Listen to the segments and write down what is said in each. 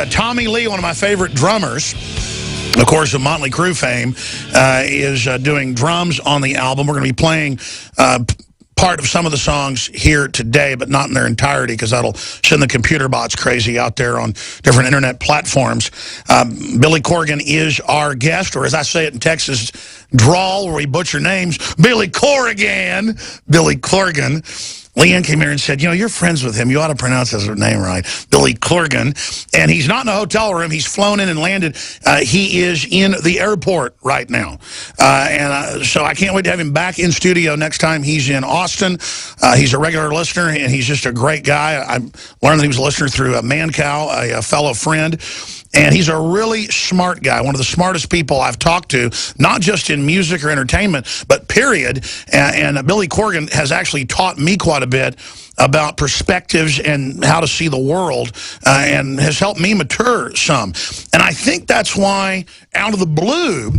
Tommy Lee, one of my favorite drummers, of course, of Motley Crue fame, is doing drums on the album. We're going to be playing part of some of the songs here today, but not in their entirety, because that'll send the computer bots crazy out there on different internet platforms. Billy Corgan is our guest, or as I say it in Texas drawl, where we butcher names, Billy Corgan. Billy Corgan. Leanne came here and said, you know, you're friends with him. You ought to pronounce his name right. Billy Corgan. And he's not in a hotel room. He's flown in and landed. He is in the airport right now. So I can't wait to have him back in studio next time he's in Austin. He's a regular listener, and he's just a great guy. I learned that he was a listener through Mancow, a fellow friend. And he's a really smart guy, one of the smartest people I've talked to, not just in music or entertainment, but period. And Billy Corgan has actually taught me quite a bit about perspectives and how to see the world, and has helped me mature some. And I think that's why, out of the blue,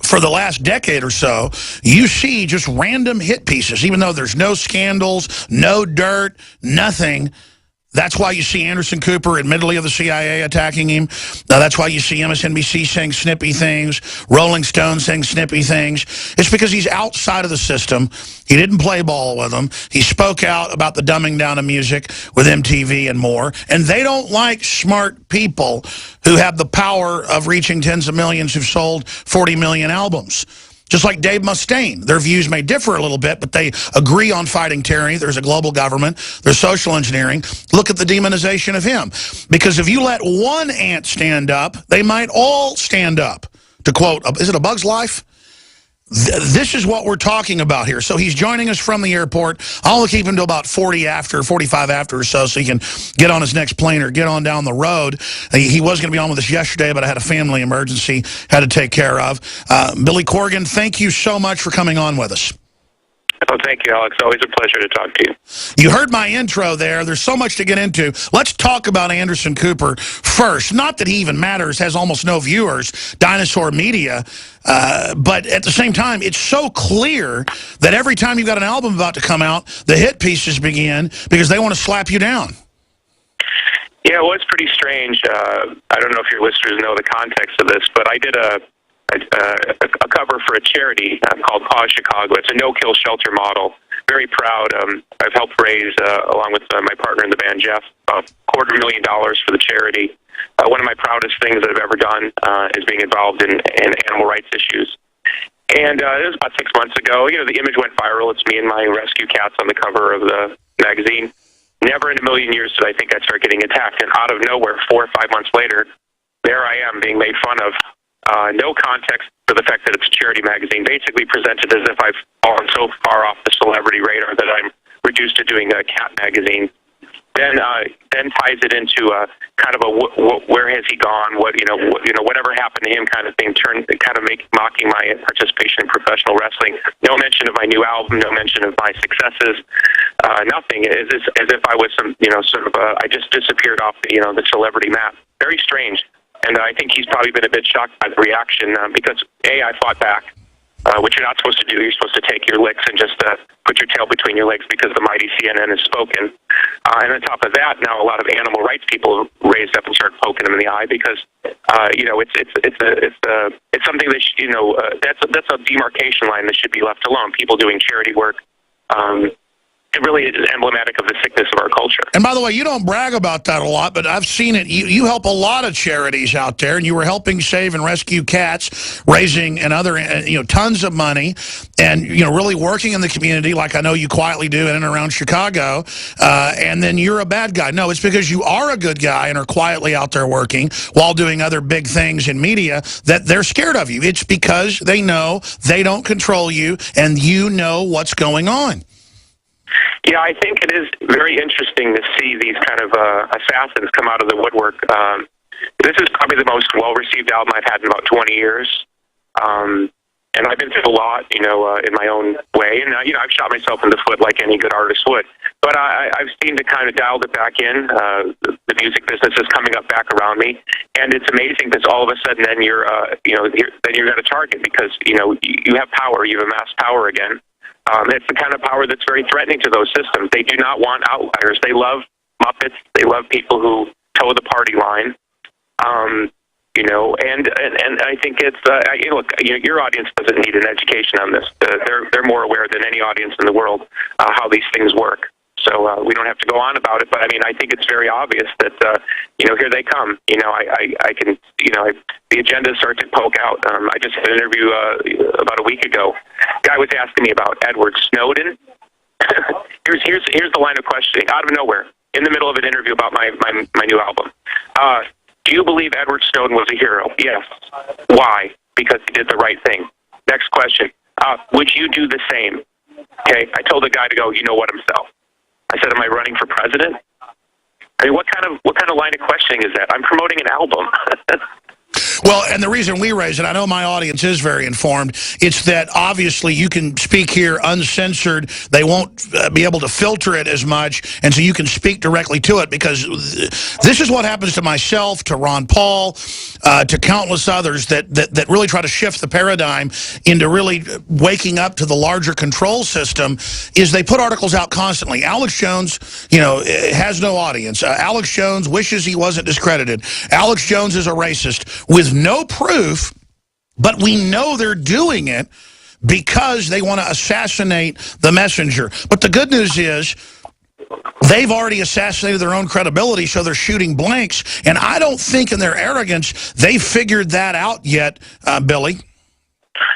for the last decade or so, you see just random hit pieces, even though there's no scandals, no dirt, nothing. That's why you see Anderson Cooper, admittedly of the CIA, attacking him. That's why you see MSNBC saying snippy things, Rolling Stone saying snippy things. It's because he's outside of the system. He didn't play ball with them. He spoke out about the dumbing down of music with MTV and more. And they don't like smart people who have the power of reaching tens of millions who've sold 40 million albums. Just like Dave Mustaine. Their views may differ a little bit, but they agree on fighting tyranny. There's a global government. There's social engineering. Look at the demonization of him. Because if you let one ant stand up, they might all stand up. To quote, is it A Bug's Life? This is what we're talking about here. So he's joining us from the airport. I'll keep him to about 45 after or so he can get on his next plane or get on down the road. He was going to be on with us yesterday, but I had a family emergency had to take care of. Billy Corgan, thank you so much for coming on with us. Oh, thank you, Alex. Always a pleasure to talk to you. You heard my intro there. There's so much to get into. Let's talk about Anderson Cooper first. Not that he even matters, has almost no viewers, dinosaur media. But at the same time, it's so clear that every time you've got an album about to come out, the hit pieces begin because they want to slap you down. Yeah, well, it's pretty strange. I don't know if your listeners know the context of this, but I did a cover for a charity called Pause Chicago. It's a no-kill shelter model. Very proud. I've helped raise, along with my partner in the band, Jeff, about $250,000 for the charity. One of my proudest things that I've ever done is being involved in animal rights issues. And it was about 6 months ago. You know, the image went viral. It's me and my rescue cats on the cover of the magazine. Never in a million years did I think I'd start getting attacked. And out of nowhere, 4 or 5 months later, there I am being made fun of. No context for the fact that it's a charity magazine, basically presented as if I've fallen so far off the celebrity radar that I'm reduced to doing a cat magazine. Then ties it into a kind of a where has he gone? Whatever happened to him kind of thing. Mocking my participation in professional wrestling. No mention of my new album. No mention of my successes. Nothing. As if I was I just disappeared off the celebrity map. Very strange. And I think he's probably been a bit shocked by the reaction because, A, I fought back, which you're not supposed to do. You're supposed to take your licks and just put your tail between your legs because the mighty CNN has spoken. And on top of that, now a lot of animal rights people raised up and started poking him in the eye because, it's something that, that's a demarcation line that should be left alone. People doing charity work. It really is emblematic of the sickness of our culture. And by the way, you don't brag about that a lot, but I've seen it. You help a lot of charities out there, and you were helping save and rescue cats, raising and other, tons of money, and, really working in the community like I know you quietly do in and around Chicago, and then you're a bad guy. No, it's because you are a good guy and are quietly out there working while doing other big things in media that they're scared of you. It's because they know they don't control you, and you know what's going on. Yeah, I think it is very interesting to see these kind of assassins come out of the woodwork. This is probably the most well-received album I've had in about 20 years. And I've been through a lot, in my own way. And, I've shot myself in the foot like any good artist would. But I've seemed to kind of dial it back in. The music business is coming up back around me. And it's amazing because all of a sudden then you're at a target because, you have power. You've amassed power again. It's the kind of power that's very threatening to those systems. They do not want outliers. They love Muppets. They love people who toe the party line. You know, and I think it's look, your audience doesn't need an education on this. They're more aware than any audience in the world how these things work. So we don't have to go on about it. But I mean, I think it's very obvious that here they come. You know, I can the agenda starts to poke out. I just had an interview about a week ago. Guy was asking me about Edward Snowden. here's the line of questioning out of nowhere in the middle of an interview about my new album. Do you believe Edward Snowden was a hero? Yes. Why? Because he did the right thing. Next question. Would you do the same? Okay. I told the guy to go, you know what, himself. I said, am I running for president? I mean, what kind of line of questioning is that? I'm promoting an album. Well, and the reason we raise it, I know my audience is very informed, it's that obviously you can speak here uncensored. They won't be able to filter it as much, and so you can speak directly to it, because this is what happens to myself, to Ron Paul, to countless others that really try to shift the paradigm into really waking up to the larger control system, is they put articles out constantly. Alex Jones, has no audience. Alex Jones wishes he wasn't discredited. Alex Jones is a racist, with no proof, but we know they're doing it because they want to assassinate the messenger. But the good news is they've already assassinated their own credibility, so they're shooting blanks. And I don't think in their arrogance they've figured that out yet, Billy.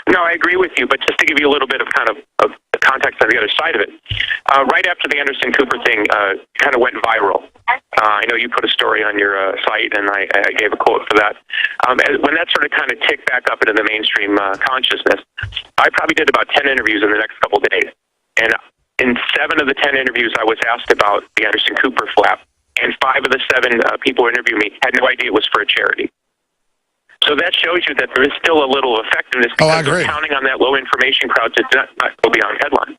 No, I agree with you, but just to give you a little bit of kind of the context on the other side of it, right after the Anderson Cooper thing kind of went viral, I know you put a story on your site, and I gave a quote for that. When that sort of kind of ticked back up into the mainstream consciousness, I probably did about 10 interviews in the next couple of days. And in 7 of the 10 interviews, I was asked about the Anderson Cooper flap, and 5 of the 7 people who interviewed me had no idea it was for a charity. So that shows you that there is still a little effectiveness, because they're counting on that low information crowd to not go beyond headline.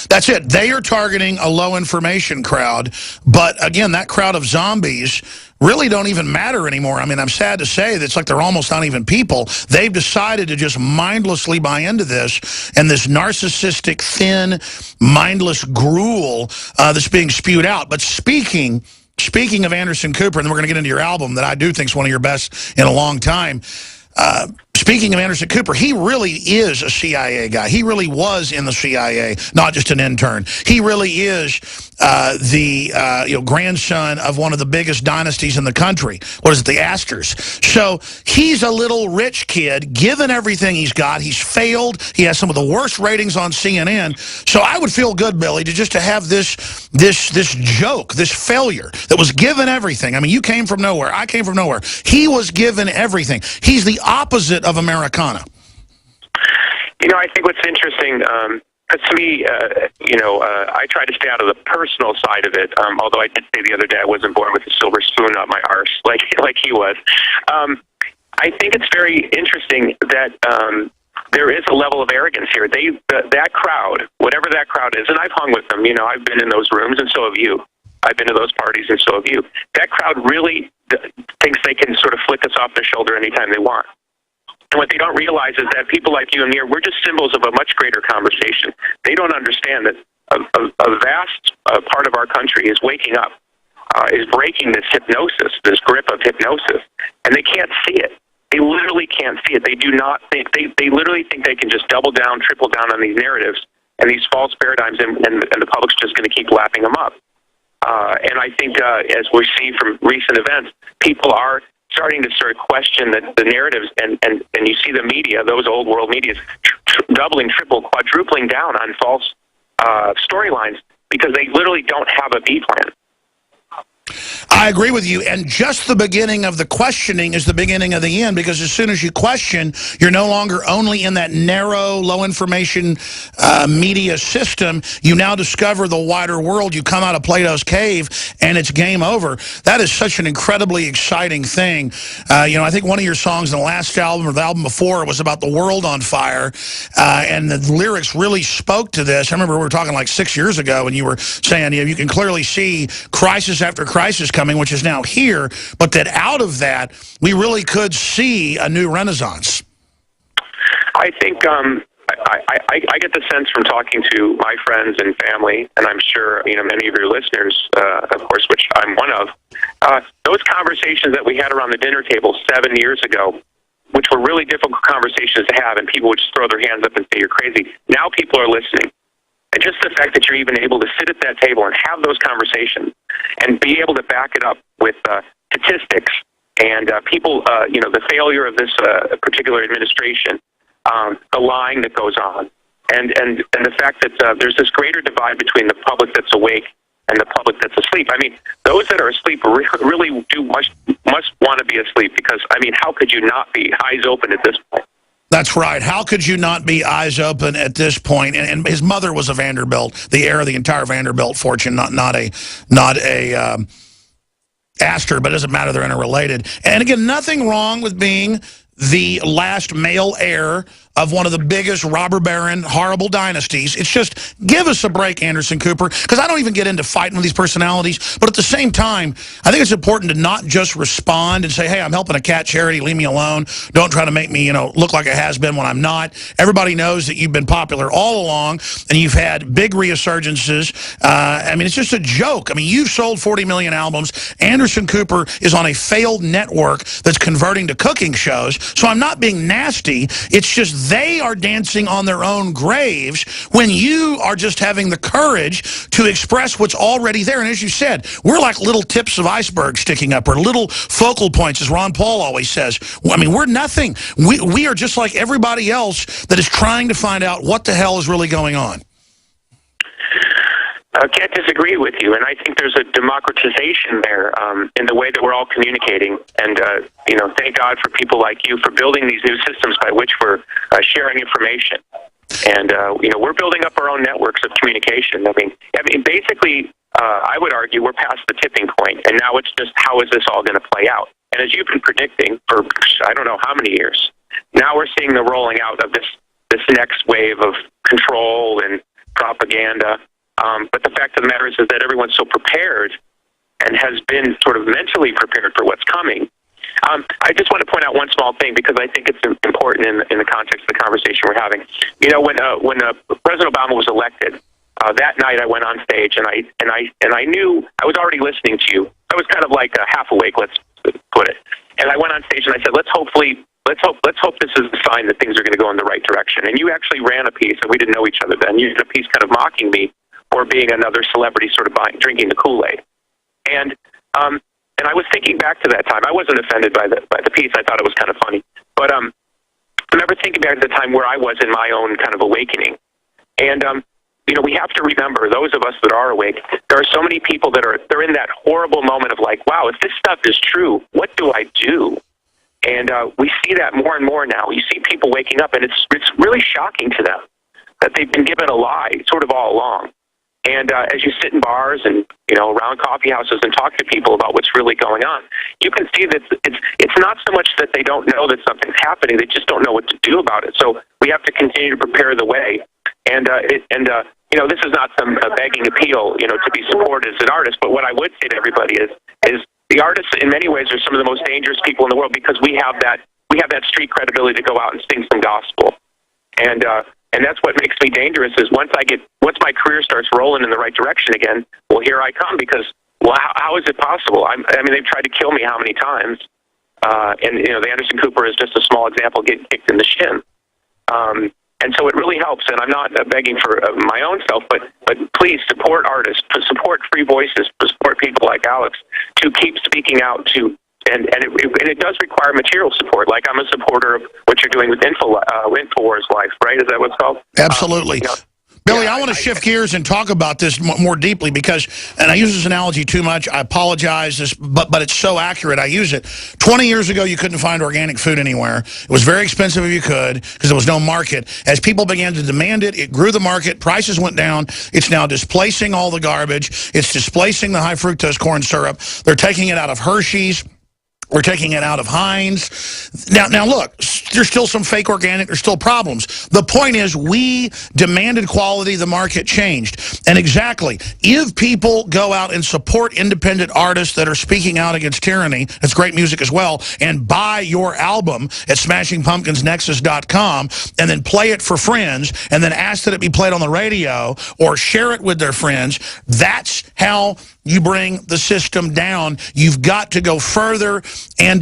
That's it. They are targeting a low information crowd. But again, that crowd of zombies really don't even matter anymore. I mean, I'm sad to say that it's like they're almost not even people. They've decided to just mindlessly buy into this, and this narcissistic, thin, mindless gruel that's being spewed out. But speaking of Anderson Cooper, and then we're going to get into your album that I do think is one of your best in a long time. Speaking of Anderson Cooper, he really is a CIA guy. He really was in the CIA, not just an intern. He really is the grandson of one of the biggest dynasties in the country. What is it, the Astors? So he's a little rich kid, given everything he's got. He's failed. He has some of the worst ratings on CNN. So I would feel good, Billy, to have this joke, this failure that was given everything. I mean, you came from nowhere. I came from nowhere. He was given everything. He's the opposite of Americana. I think what's interesting, to me, I try to stay out of the personal side of it, although I did say the other day I wasn't born with a silver spoon up my arse like he was. I think it's very interesting that there is a level of arrogance here. That crowd, whatever that crowd is, and I've hung with them, I've been in those rooms, and so have you. I've been to those parties, and so have you. That crowd really thinks they can sort of flick us off their shoulder anytime they want. And what they don't realize is that people like you and me, we're just symbols of a much greater conversation. They don't understand that a vast part of our country is waking up, is breaking this hypnosis, this grip of hypnosis, and they can't see it. They literally can't see it. They do not think, they literally think they can just double down, triple down on these narratives and these false paradigms, and the public's just going to keep lapping them up. And I think, as we see from recent events, people are starting to sort of question the narratives, and you see the media, those old world medias, doubling, triple, quadrupling down on false storylines, because they literally don't have a B plan. I agree with you, and just the beginning of the questioning is the beginning of the end, because as soon as you question, you're no longer only in that narrow, low-information media system. You now discover the wider world. You come out of Plato's cave, and it's game over. That is such an incredibly exciting thing. I think one of your songs in the last album or the album before was about the world on fire, and the lyrics really spoke to this. I remember we were talking like 6 years ago, and you were saying you can clearly see crisis after crisis coming, which is now here, but that out of that, we really could see a new renaissance. I think I get the sense from talking to my friends and family, and I'm sure many of your listeners, of course, which I'm one of. Those conversations that we had around the dinner table 7 years ago, which were really difficult conversations to have, and people would just throw their hands up and say you're crazy. Now people are listening, and just the fact that you're even able to sit at that table and have those conversations, and be able to back it up with statistics and people, the failure of this particular administration. The lying that goes on, and the fact that there's this greater divide between the public that's awake and the public that's asleep. I mean, those that are asleep really do must want to be asleep, because, I mean, how could you not be eyes open at this point? That's right. How could you not be eyes open at this point? And his mother was a Vanderbilt, the heir of the entire Vanderbilt fortune, not a Astor, but it doesn't matter, they're interrelated. And again, nothing wrong with being the last male heir of one of the biggest robber baron, horrible dynasties. It's just, give us a break, Anderson Cooper, because I don't even get into fighting with these personalities, but at the same time, I think it's important to not just respond and say, hey, I'm helping a cat charity, leave me alone. Don't try to make me, look like a has-been when I'm not. Everybody knows that you've been popular all along, and you've had big resurgences. I mean, it's just a joke. I mean, you've sold 40 million albums. Anderson Cooper is on a failed network that's converting to cooking shows, so I'm not being nasty. It's just they are dancing on their own graves when you are just having the courage to express what's already there. And as you said, we're like little tips of icebergs sticking up, or little focal points, as Ron Paul always says. I mean, we're nothing. We are just like everybody else that is trying to find out what the hell is really going on. I can't disagree with you, and I think there's a democratization there in the way that we're all communicating. And thank God for people like you for building these new systems by which we're sharing information. And we're building up our own networks of communication. I mean, basically, I would argue we're past the tipping point, and now it's just how is this all going to play out? And as you've been predicting for I don't know how many years, now we're seeing the rolling out of this next wave of control and propaganda. But the fact of the matter is that everyone's so prepared and has been sort of mentally prepared for what's coming. I just want to point out one small thing, because I think it's important in the context of the conversation we're having. When President Obama was elected, that night I went on stage and I knew I was already listening to you. I was kind of like half awake, let's put it. And I went on stage and I said, let's hope this is a sign that things are going to go in the right direction. And you actually ran a piece, and we didn't know each other then. You did a piece kind of mocking me for being another celebrity sort of drinking the Kool-Aid. And I was thinking back to that time. I wasn't offended by the piece. I thought it was kind of funny. But I remember thinking back to the time where I was in my own kind of awakening. And, we have to remember, those of us that are awake, there are so many people they're in that horrible moment of like, wow, if this stuff is true, what do I do? And we see that more and more now. You see people waking up, and it's really shocking to them that they've been given a lie sort of all along. And as you sit in bars and around coffee houses and talk to people about what's really going on, you can see that it's not so much that they don't know that something's happening; they just don't know what to do about it. So we have to continue to prepare the way. And this is not some begging appeal, to be supported as an artist. But what I would say to everybody is the artists in many ways are some of the most dangerous people in the world, because we have that street credibility to go out and sing some gospel. And that's what makes me dangerous, is once my career starts rolling in the right direction again, well, here I come, because, well, how is it possible? I mean, they've tried to kill me how many times? The Anderson Cooper is just a small example, getting kicked in the shin. And so it really helps, and I'm not begging for my own self, but please support artists, support free voices, support people like Alex to keep speaking out to. And it does require material support. Like, I'm a supporter of what you're doing with InfoWars Life, right? Is that what it's called? Absolutely. Billy, I want to shift gears and talk about this more deeply because, and I use this analogy too much, I apologize, but it's so accurate, I use it. 20 years ago, you couldn't find organic food anywhere. It was very expensive if you could because there was no market. As people began to demand it, it grew the market, prices went down. It's now displacing all the garbage. It's displacing the high fructose corn syrup. They're taking it out of Hershey's. We're taking it out of Heinz. Now look, there's still some fake organic, there's still problems. The point is, we demanded quality, the market changed. And exactly, if people go out and support independent artists that are speaking out against tyranny, that's great music as well, and buy your album at smashingpumpkinsnexus.com, and then play it for friends, and then ask that it be played on the radio, or share it with their friends, that's how you bring the system down. You've got to go further and